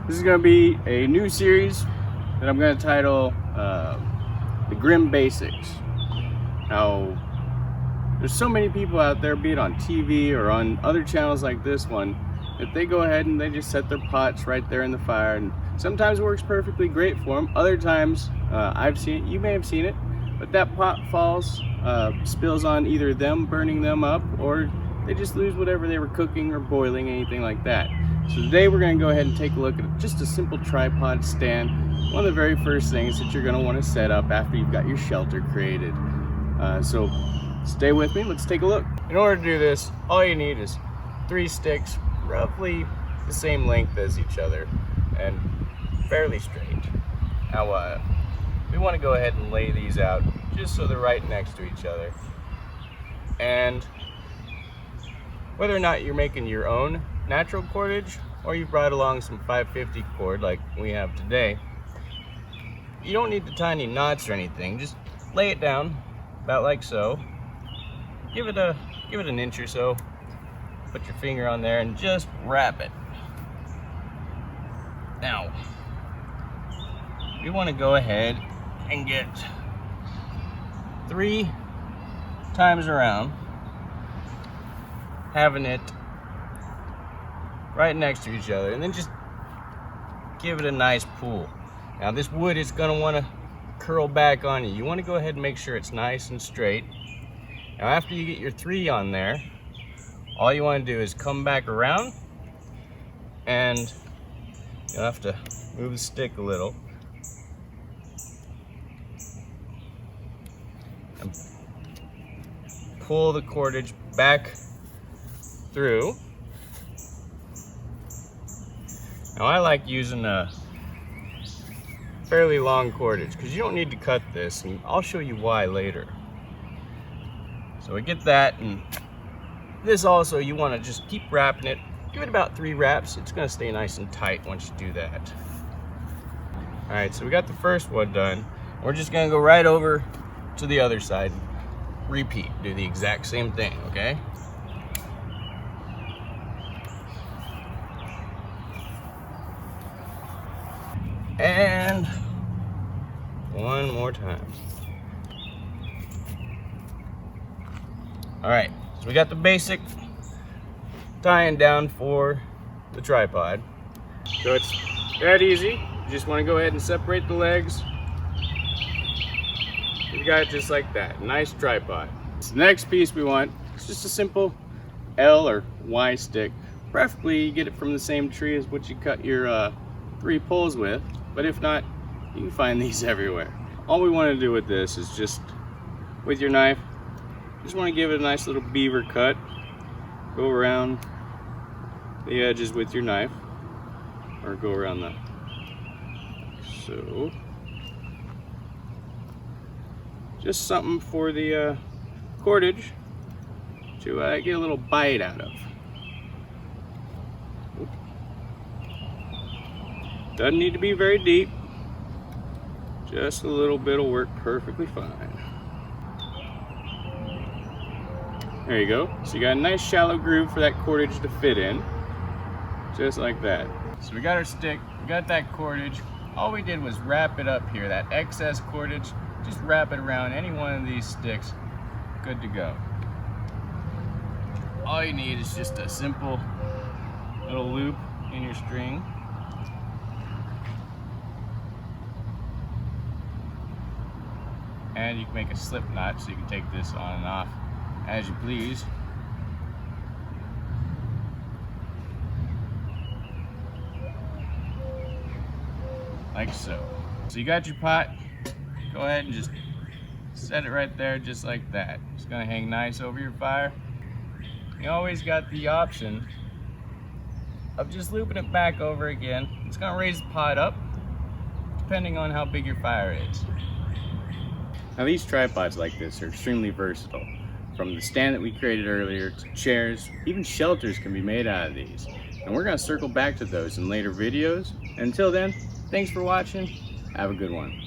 This is going to be a new series that I'm going to title The Grim Basics. Now, there's so many people out there, be it on TV or on other channels like this one, that they go ahead and they just set their pots right there in the fire, and sometimes it works perfectly great for them. Other times, I've seen it, you may have seen it, but that pot falls, spills on either them burning them up, or they just lose whatever they were cooking or boiling, anything like that. So today we're going to go ahead and take a look at just a simple tripod stand. One of the very first things that you're going to want to set up after you've got your shelter created. So stay with me, let's take a look. In order to do this, all you need is 3 sticks, roughly the same length as each other and fairly straight. Now we want to go ahead and lay these out just so they're right next to each other. And whether or not you're making your own natural cordage or you brought along some 550 cord like we have today, you don't need to tie any knots or anything. Just lay it down about like so. Give it an inch or so. Put your finger on there and just wrap it. Now, we want to go ahead and get 3 times around, having it right next to each other, and then just give it a nice pull. Now this wood is going to want to curl back on you. You want to go ahead and make sure it's nice and straight. Now after you get your 3 on there, all you want to do is come back around, and you'll have to move the stick a little and pull the cordage back through. Now I like using a fairly long cordage because you don't need to cut this, and I'll show you why later. So we get that, and this also you want to just keep wrapping it. Give it about 3 wraps. It's going to stay nice and tight once you do that. Alright, so we got the first one done. We're just going to go right over to the other side. Repeat. Do the exact same thing, okay? And one more time. Alright, so we got the basic tying down for the tripod. So it's that easy. You just want to go ahead and separate the legs. You got it just like that. Nice tripod. So the next piece we want is just a simple L or Y stick. Preferably you get it from the same tree as what you cut your 3 poles with. But if not, you can find these everywhere. All we want to do with this is just, with your knife, just want to give it a nice little beaver cut. Go around the edges with your knife, or go around the, so. Just something for the cordage to get a little bite out of. Doesn't need to be very deep. Just a little bit will work perfectly fine. There you go. So you got a nice shallow groove for that cordage to fit in. Just like that. So we got our stick, we got that cordage. All we did was wrap it up here. That excess cordage, just wrap it around any one of these sticks. Good to go. All you need is just a simple little loop in your string. And you can make a slip knot so you can take this on and off as you please. Like so. So you got your pot, go ahead and just set it right there just like that. It's gonna hang nice over your fire. You always got the option of just looping it back over again. It's gonna raise the pot up depending on how big your fire is. Now these tripods like this are extremely versatile. From the stand that we created earlier to chairs, even shelters can be made out of these. And we're going to circle back to those in later videos. And until then, thanks for watching. Have a good one.